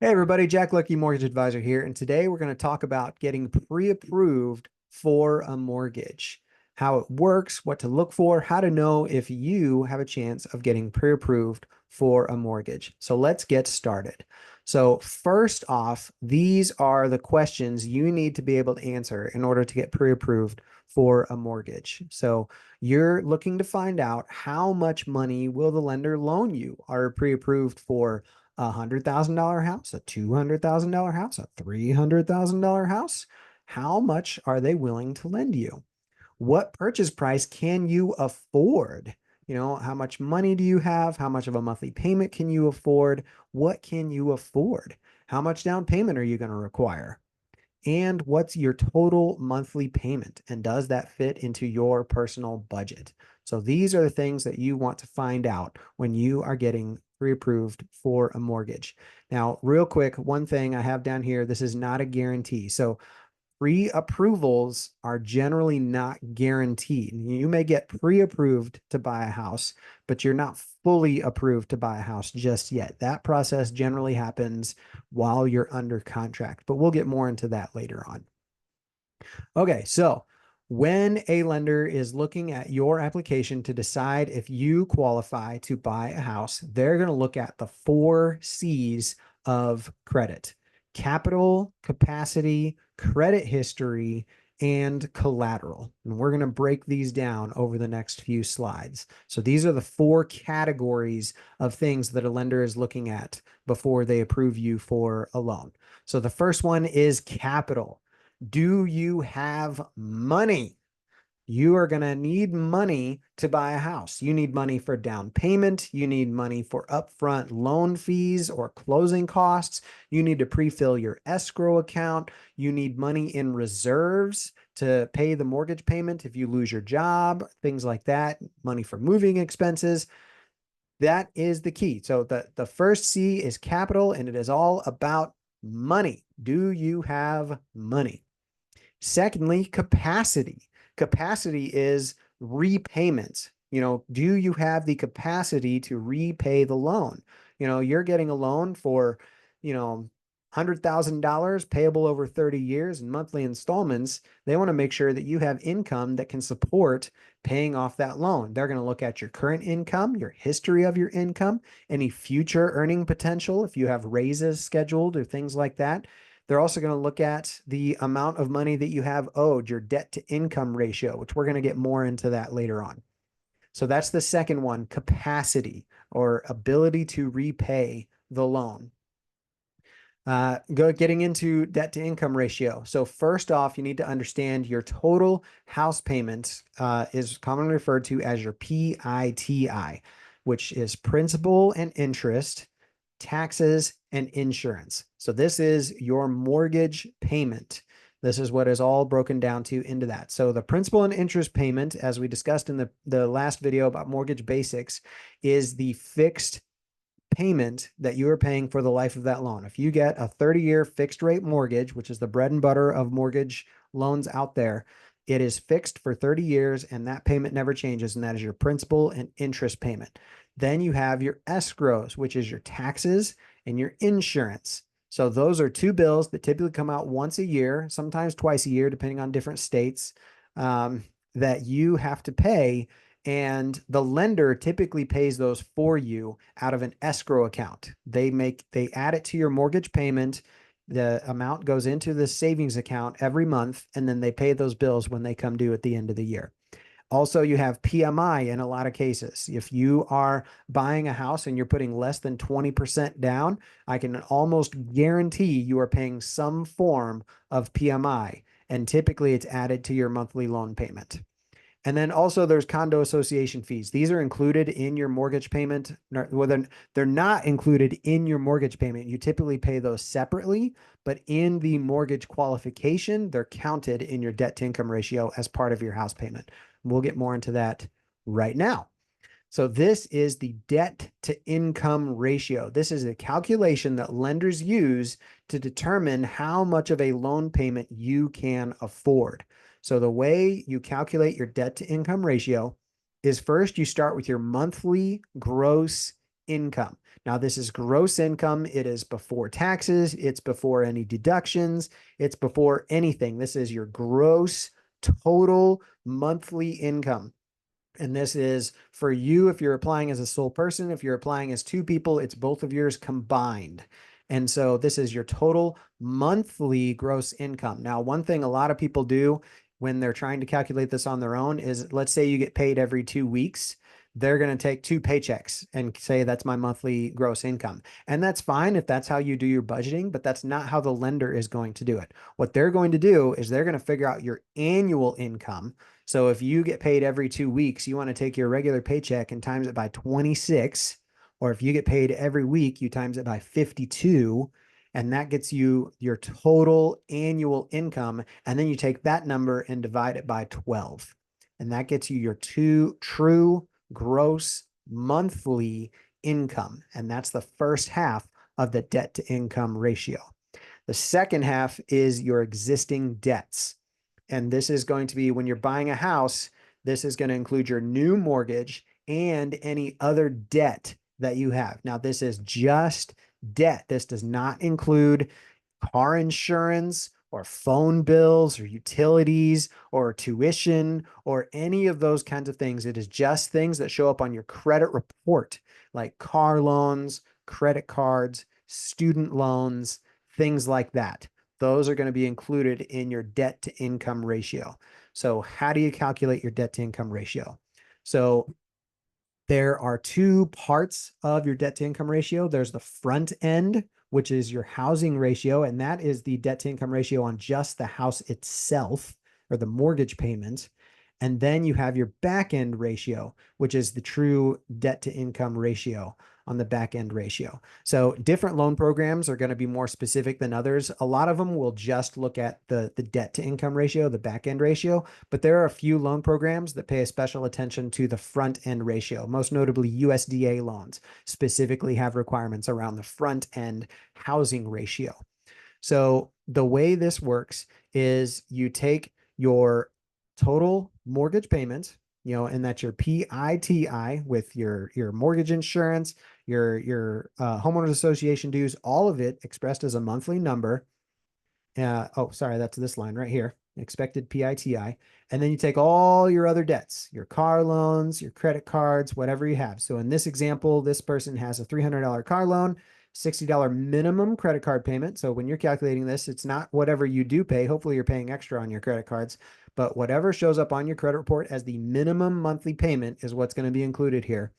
Hey everybody, Jack Lucky Mortgage Advisor here, and today we're going to talk about getting pre-approved for a mortgage, how it works, what to look for, how to know if you have a chance of getting pre-approved for a mortgage. So let's get started. So first off, these are the questions you need to be able to answer in order to get pre-approved for a mortgage. So you're looking to find out how much money will the lender loan you. Are pre-approved for $100,000 house, a $200,000 house, a $300,000 house? How much are they willing to lend you? What purchase price can you afford? How much money do you have? How much of a monthly payment can you afford? What can you afford? How much down payment are you going to require? And what's your total monthly payment? And does that fit into your personal budget? So these are the things that you want to find out when you are getting pre-approved for a mortgage. Now, real quick, one thing I have down here, this is not a guarantee. So pre-approvals are generally not guaranteed. You may get pre-approved to buy a house, but you're not fully approved to buy a house just yet. That process generally happens while you're under contract, but we'll get more into that later on. Okay, so when a lender is looking at your application to decide if you qualify to buy a house, they're going to look at the 4 C's of credit: capital, capacity, credit history, and collateral. And we're going to break these down over the next few slides. So these are the 4 categories of things that a lender is looking at before they approve you for a loan. So the first one is capital. Do you have money? You are going to need money to buy a house. You need money for down payment. You need money for upfront loan fees or closing costs. You need to pre-fill your escrow account. You need money in reserves to pay the mortgage payment if you lose your job, things like that, money for moving expenses. That is the key. So the first C is capital, and it is all about money. Do you have money? Secondly, capacity. Capacity is repayments. Do you have the capacity to repay the loan? You're getting a loan for, $100,000 payable over 30 years in monthly installments. They want to make sure that you have income that can support paying off that loan. They're going to look at your current income, your history of your income, any future earning potential, if you have raises scheduled or things like that. They're also going to look at the amount of money that you have owed, your debt to income ratio, which we're going to get more into that later on. So that's the second one: capacity, or ability to repay the loan. Getting into debt to income ratio. So first off, you need to understand your total house payment is commonly referred to as your PITI, which is principal and interest, taxes, and insurance. So this is your mortgage payment. This is what is all broken down to into that. So the principal and interest payment, as we discussed in the last video about mortgage basics, is the fixed payment that you are paying for the life of that loan. If you get a 30-year fixed rate mortgage, which is the bread and butter of mortgage loans out there, it is fixed for 30 years and that payment never changes, and that is your principal and interest payment. Then you have your escrows, which is your taxes and your insurance. So those are 2 bills that typically come out once a year, sometimes twice a year, depending on different states, that you have to pay. And the lender typically pays those for you out of an escrow account. They add it to your mortgage payment. The amount goes into the savings account every month, and then they pay those bills when they come due at the end of the year. Also, you have PMI in a lot of cases. If you are buying a house and you're putting less than 20% down, I can almost guarantee you are paying some form of PMI, and typically it's added to your monthly loan payment. And then also there's condo association fees. These are included in your mortgage payment. Well, they're not included in your mortgage payment. You typically pay those separately, but in the mortgage qualification, they're counted in your debt to income ratio as part of your house payment. We'll get more into that right now. So this is the debt to income ratio. This is a calculation that lenders use to determine how much of a loan payment you can afford. So the way you calculate your debt to income ratio is, first you start with your monthly gross income. Now, this is gross income. It is before taxes. It's before any deductions. It's before anything. This is your gross total monthly income. And this is for you if you're applying as a sole person. If you're applying as two people, it's both of yours combined. And so this is your total monthly gross income. Now, one thing a lot of people do when they're trying to calculate this on their own is, let's say you get paid every 2 weeks. They're going to take two paychecks and say that's my monthly gross income. And that's fine if that's how you do your budgeting, but that's not how the lender is going to do it. What they're going to do is they're going to figure out your annual income. So if you get paid every 2 weeks, you want to take your regular paycheck and times it by 26. Or if you get paid every week, you times it by 52. And that gets you your total annual income. And then you take that number and divide it by 12. And that gets you your true gross monthly income. And that's the first half of the debt to income ratio. The second half is your existing debts. And this is going to be when you're buying a house, this is going to include your new mortgage and any other debt that you have. Now, this is just debt. This does not include car insurance or phone bills or utilities or tuition or any of those kinds of things. It is just things that show up on your credit report, like car loans, credit cards, student loans, things like that. Those are going to be included in your debt to income ratio. So how do you calculate your debt to income ratio? So there are two parts of your debt to income ratio. There's the front end, which is your housing ratio, and that is the debt to income ratio on just the house itself or the mortgage payment. And then you have your back end ratio, which is the true debt to income ratio on the back end ratio. So different loan programs are going to be more specific than others. A lot of them will just look at the debt to income ratio, the back end ratio, but there are a few loan programs that pay a special attention to the front end ratio. Most notably, USDA loans specifically have requirements around the front end housing ratio. So the way this works is you take your total mortgage payment, and that's your PITI with your mortgage insurance, your homeowners association dues, all of it expressed as a monthly number. Sorry, that's this line right here, expected PITI. And then you take all your other debts, your car loans, your credit cards, whatever you have. So in this example, this person has a $300 car loan, $60 minimum credit card payment. So when you're calculating this, it's not whatever you do pay. Hopefully you're paying extra on your credit cards, but whatever shows up on your credit report as the minimum monthly payment is what's going to be included here.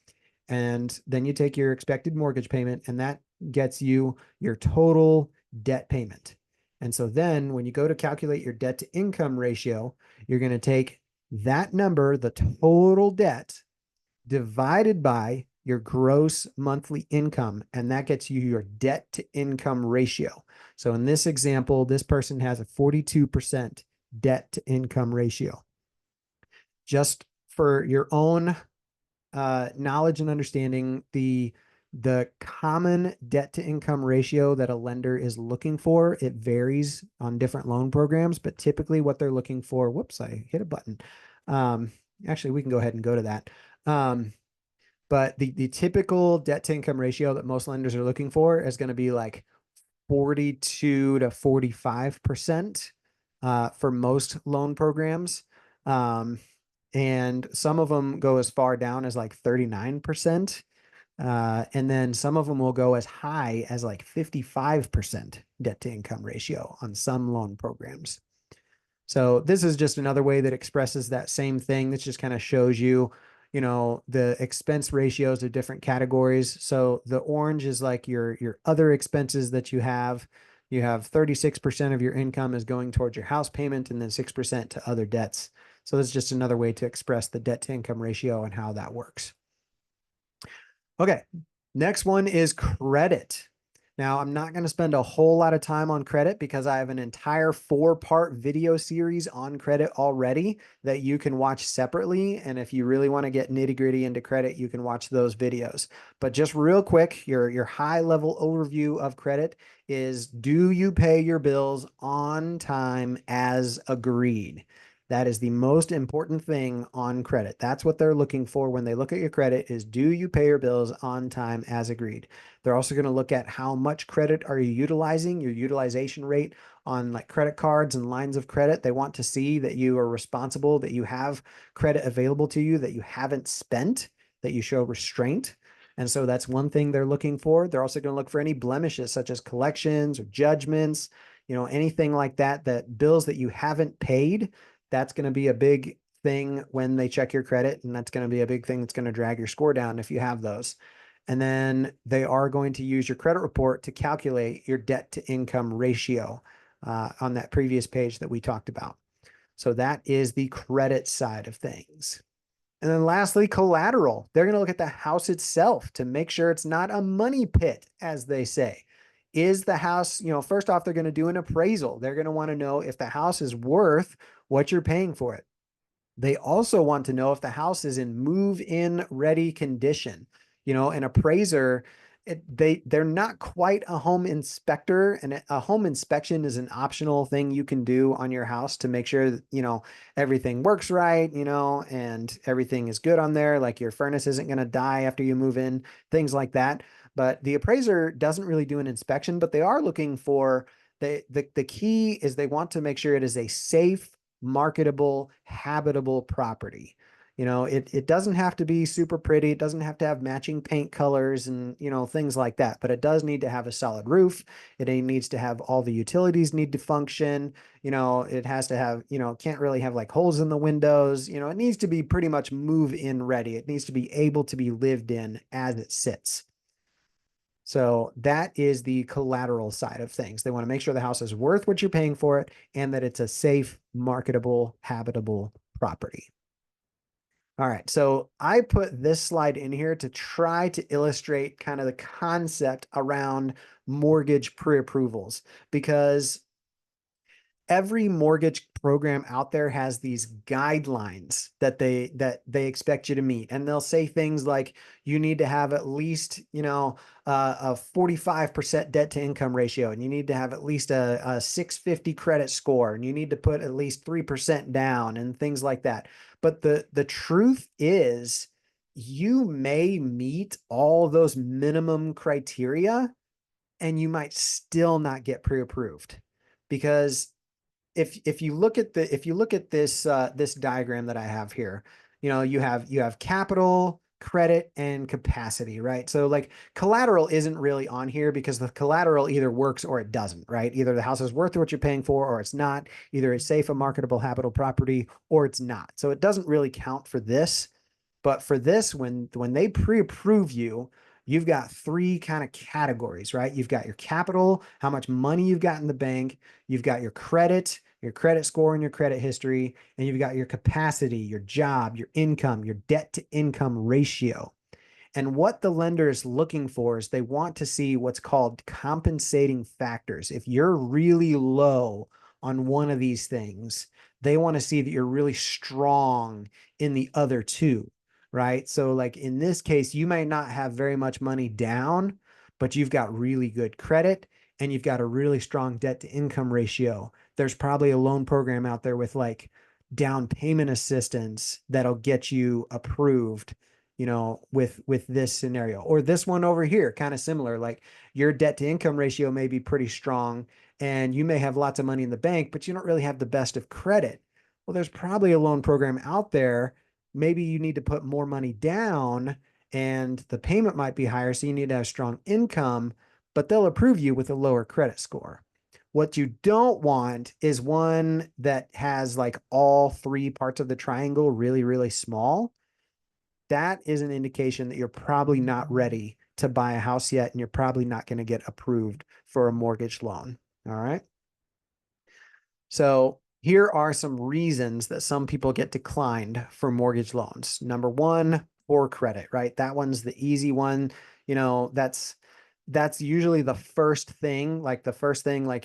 And then you take your expected mortgage payment, and that gets you your total debt payment. And so then when you go to calculate your debt to income ratio, you're going to take that number, the total debt, divided by your gross monthly income, and that gets you your debt to income ratio. So in this example, this person has a 42% debt to income ratio. Just for your own knowledge and understanding, the common debt to income ratio that a lender is looking for, it varies on different loan programs, but typically what they're looking for, whoops, I hit a button. Actually, we can go ahead and go to that. But the typical debt to income ratio that most lenders are looking for is going to be like 42 to 45% for most loan programs. And some of them go as far down as like 39%. And then some of them will go as high as like 55% debt to income ratio on some loan programs. So this is just another way that expresses that same thing. This just kind of shows you, the expense ratios of different categories. So the orange is like your other expenses that you have. You have 36% of your income is going towards your house payment and then 6% to other debts. So this is just another way to express the debt to income ratio and how that works. Okay, next one is credit. Now, I'm not going to spend a whole lot of time on credit because I have an entire 4-part video series on credit already that you can watch separately. And if you really want to get nitty-gritty into credit, you can watch those videos. But just real quick, your high-level overview of credit is, do you pay your bills on time as agreed? That is the most important thing on credit. That's what they're looking for when they look at your credit is, do you pay your bills on time as agreed? They're also going to look at how much credit are you utilizing, your utilization rate on like credit cards and lines of credit. They want to see that you are responsible, that you have credit available to you, that you haven't spent, that you show restraint. And so that's one thing they're looking for. They're also going to look for any blemishes such as collections or judgments, anything like that, that bills that you haven't paid. That's going to be a big thing when they check your credit. And that's going to be a big thing that's going to drag your score down if you have those. And then they are going to use your credit report to calculate your debt to income ratio on that previous page that we talked about. So that is the credit side of things. And then lastly, collateral. They're going to look at the house itself to make sure it's not a money pit, as they say. Is the house, first off, they're going to do an appraisal. They're going to want to know if the house is worth what you're paying for it. They also want to know if the house is in move-in ready condition. An appraiser, they're not quite a home inspector, and a home inspection is an optional thing you can do on your house to make sure that, everything works right, and everything is good on there, like your furnace isn't going to die after you move in, things like that. But the appraiser doesn't really do an inspection, but they are looking for the key is they want to make sure it is a safe, marketable, habitable property. It doesn't have to be super pretty. It doesn't have to have matching paint colors and, things like that, but it does need to have a solid roof. It needs to have all the utilities need to function. It has to have, can't really have like holes in the windows. It needs to be pretty much move in ready. It needs to be able to be lived in as it sits. So that is the collateral side of things. They want to make sure the house is worth what you're paying for it and that it's a safe, marketable, habitable property. All right, so I put this slide in here to try to illustrate kind of the concept around mortgage pre-approvals, because every mortgage program out there has these guidelines that they expect you to meet, and they'll say things like you need to have at least a 45% debt to income ratio, and you need to have at least a 650 credit score, and you need to put at least 3% down and things like that. But the truth is, you may meet all those minimum criteria and you might still not get pre-approved, because if you look at this this diagram that I have here, you have capital, credit, and capacity, right? So like collateral isn't really on here because the collateral either works or it doesn't, right? Either the house is worth what you're paying for or it's not. Either it's safe, a marketable, habitable property, or it's not. So it doesn't really count for this. But for this, when they pre-approve you, you've got three kind of categories, right? You've got your capital, how much money you've got in the bank. You've got your credit score, and your credit history, and you've got your capacity, your job, your income, your debt to income ratio. And what the lender is looking for is they want to see what's called compensating factors. If you're really low on one of these things, they want to see that you're really strong in the other two, right? So like in this case, you might not have very much money down, but you've got really good credit and you've got a really strong debt to income ratio. There's probably a loan program out there with like down payment assistance that'll get you approved, with this scenario. Or this one over here, kind of similar, like your debt to income ratio may be pretty strong and you may have lots of money in the bank, but you don't really have the best of credit. Well, there's probably a loan program out there. Maybe you need to put more money down and the payment might be higher, so you need to have strong income, but they'll approve you with a lower credit score. What you don't want is one that has like all three parts of the triangle really, really small. That is an indication that you're probably not ready to buy a house yet, and you're probably not going to get approved for a mortgage loan. All right. So here are some reasons that some people get declined for mortgage loans. Number one, poor credit, right? That one's the easy one. That's usually the first thing, like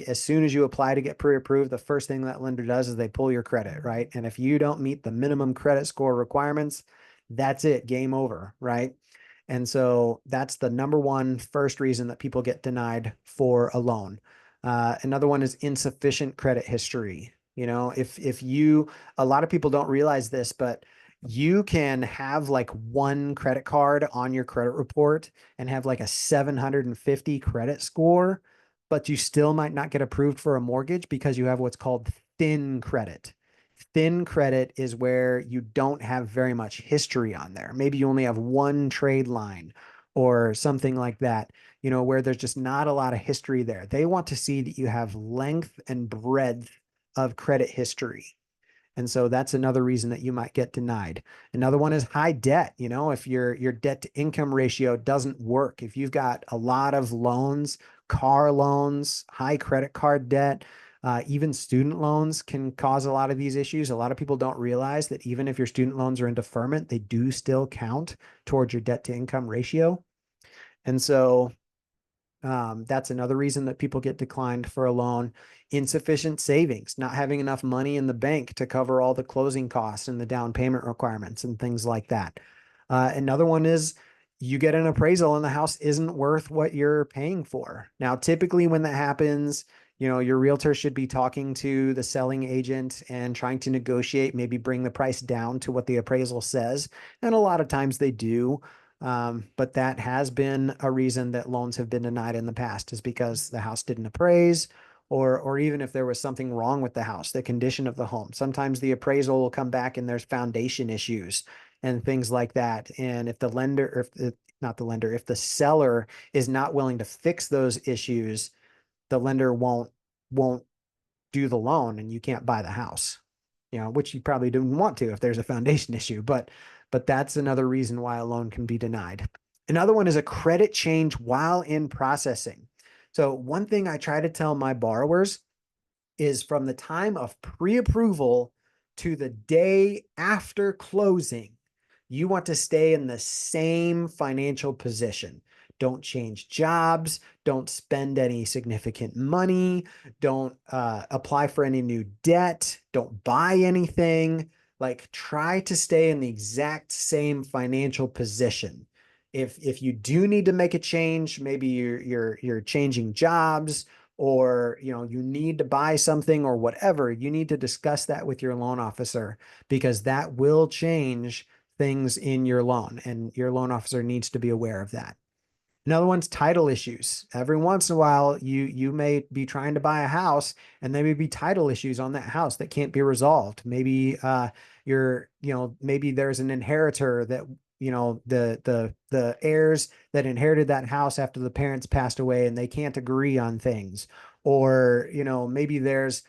as soon as you apply to get pre-approved, the first thing that lender does is they pull your credit, right? And if you don't meet the minimum credit score requirements, that's it, game over, right? And so that's the number one first reason that people get denied for a loan. Another one is insufficient credit history. If you, a lot of people don't realize this, but you can have like one credit card on your credit report and have like a 750 credit score, but you still might not get approved for a mortgage because you have what's called thin credit. Thin credit is where you don't have very much history on there. Maybe you only have one trade line or something like that, where there's just not a lot of history there. They want to see that you have length and breadth of credit history. And so that's another reason that you might get denied. Another one is high debt. If your debt to income ratio doesn't work, if you've got a lot of loans, car loans, high credit card debt, even student loans can cause a lot of these issues. A lot of people don't realize that even if your student loans are in deferment, they do still count towards your debt to income ratio. And so that's another reason that people get declined for a loan. Insufficient savings, not having enough money in the bank to cover all the closing costs and the down payment requirements and things like that. Another one is you get an appraisal and the house isn't worth what you're paying for. Now, typically when that happens, your realtor should be talking to the selling agent and trying to negotiate, maybe bring the price down to what the appraisal says. And a lot of times they do. But that has been a reason that loans have been denied in the past, is because the house didn't appraise, or even if there was something wrong with the house, the condition of the home. Sometimes the appraisal will come back and there's foundation issues and things like that. And if the lender, or if not the lender, if the seller is not willing to fix those issues, the lender won't do the loan and you can't buy the house, which you probably didn't want to if there's a foundation issue, but that's another reason why a loan can be denied. Another one is a credit change while in processing. So one thing I try to tell my borrowers is from the time of pre-approval to the day after closing, you want to stay in the same financial position. Don't change jobs. Don't spend any significant money. Don't apply for any new debt. Don't buy anything. Like, try to stay in the exact same financial position. If you do need to make a change, maybe you're changing jobs, or you need to buy something or whatever, you need to discuss that with your loan officer, because that will change things in your loan, and your loan officer needs to be aware of that. Another one's title issues. Every once in a while, you may be trying to buy a house and there may be title issues on that house that can't be resolved. Maybe maybe there's an inheritor that, the heirs that inherited that house after the parents passed away and they can't agree on things. Or, maybe there's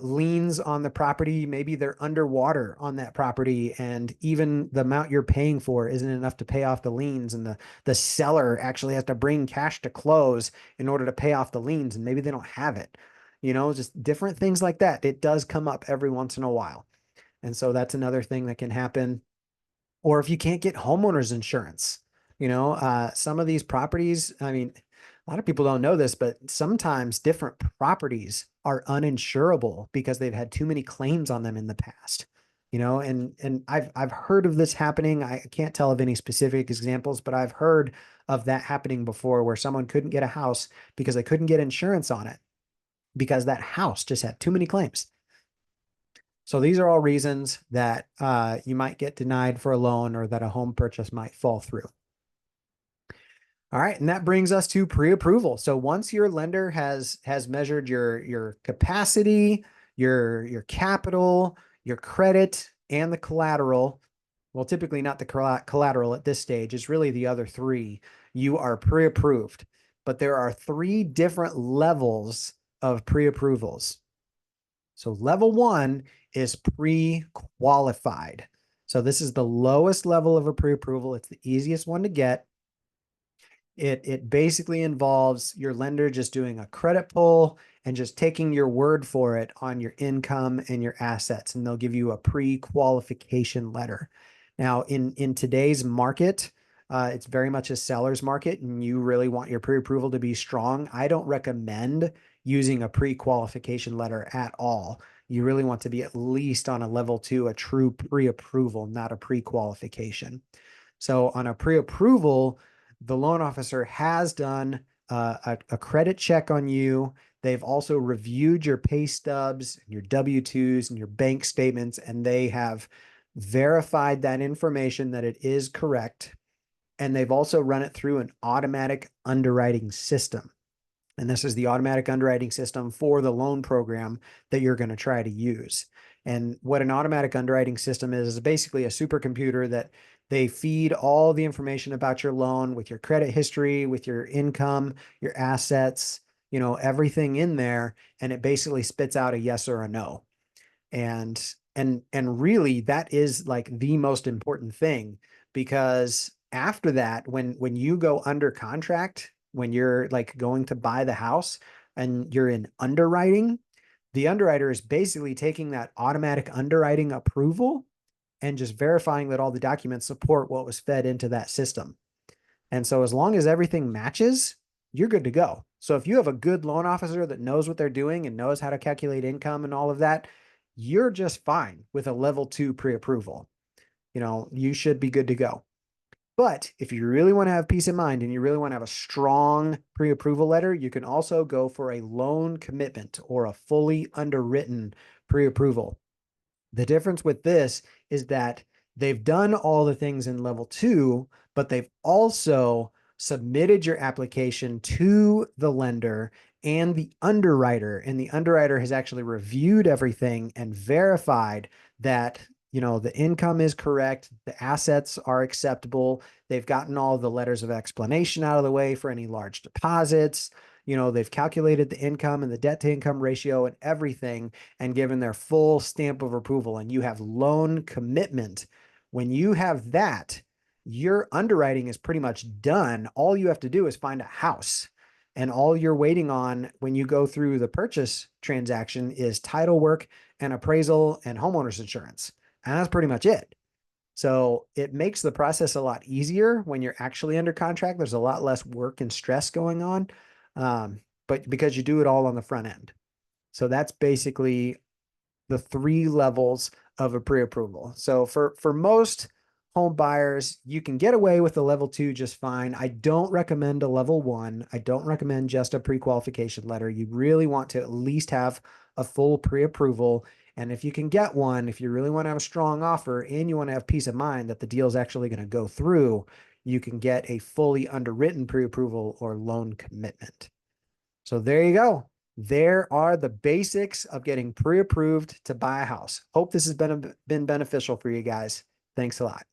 liens on the property. Maybe they're underwater on that property, and even the amount you're paying for isn't enough to pay off the liens, and the seller actually has to bring cash to close in order to pay off the liens, and maybe they don't have it. Just different things like that. It does come up every once in a while. And so that's another thing that can happen. Or if you can't get homeowners insurance, some of these properties, I mean, a lot of people don't know this, but sometimes different properties are uninsurable because they've had too many claims on them in the past. And I've heard of this happening. I can't tell of any specific examples, but I've heard of that happening before, where someone couldn't get a house because they couldn't get insurance on it because that house just had too many claims. So these are all reasons that you might get denied for a loan, or that a home purchase might fall through. All right, and that brings us to pre-approval. So once your lender has measured your capacity, your capital, your credit, and the collateral, well, typically not the collateral at this stage, it's really the other three, you are pre-approved. But there are three different levels of pre-approvals. So level one is pre-qualified. So this is the lowest level of a pre-approval. It's the easiest one to get. It basically involves your lender just doing a credit pull and just taking your word for it on your income and your assets, and they'll give you a pre-qualification letter. Now, in today's market, it's very much a seller's market, and you really want your pre-approval to be strong. I don't recommend using a pre-qualification letter at all. You really want to be at least on a level two, a true pre-approval, not a pre-qualification. So on a pre-approval, the loan officer has done a credit check on you. They've also reviewed your pay stubs, your W-2s, and your bank statements, and they have verified that information that it is correct. And they've also run it through an automatic underwriting system. And this is the automatic underwriting system for the loan program that you're going to try to use. And what an automatic underwriting system is basically a supercomputer that they feed all the information about your loan with your credit history, with your income, your assets, everything in there. And it basically spits out a yes or a no. And really that is like the most important thing, because after that, when you go under contract, when you're like going to buy the house and you're in underwriting, the underwriter is basically taking that automatic underwriting approval and just verifying that all the documents support what was fed into that system. And so as long as everything matches, you're good to go. So if you have a good loan officer that knows what they're doing and knows how to calculate income and all of that, you're just fine with a level 2 pre-approval. You should be good to go. But if you really want to have peace of mind and you really want to have a strong pre-approval letter, you can also go for a loan commitment or a fully underwritten pre-approval. The difference with this is that they've done all the things in level 2, but they've also submitted your application to the lender and the underwriter. And the underwriter has actually reviewed everything and verified that, the income is correct, the assets are acceptable. They've gotten all the letters of explanation out of the way for any large deposits. They've calculated the income and the debt to income ratio and everything and given their full stamp of approval. And you have loan commitment. When you have that, your underwriting is pretty much done. All you have to do is find a house. And all you're waiting on when you go through the purchase transaction is title work and appraisal and homeowner's insurance. And that's pretty much it. So it makes the process a lot easier when you're actually under contract. There's a lot less work and stress going on, but because you do it all on the front end. So that's basically the 3 levels of a pre-approval. So for most home buyers, you can get away with the level 2 just fine. I don't recommend a level 1. I don't recommend just a pre-qualification letter. You really want to at least have a full pre-approval. And if you can get one, if you really want to have a strong offer and you want to have peace of mind that the deal is actually going to go through, you can get a fully underwritten pre-approval or loan commitment. So there you go. There are the basics of getting pre-approved to buy a house. Hope this has been beneficial for you guys. Thanks a lot.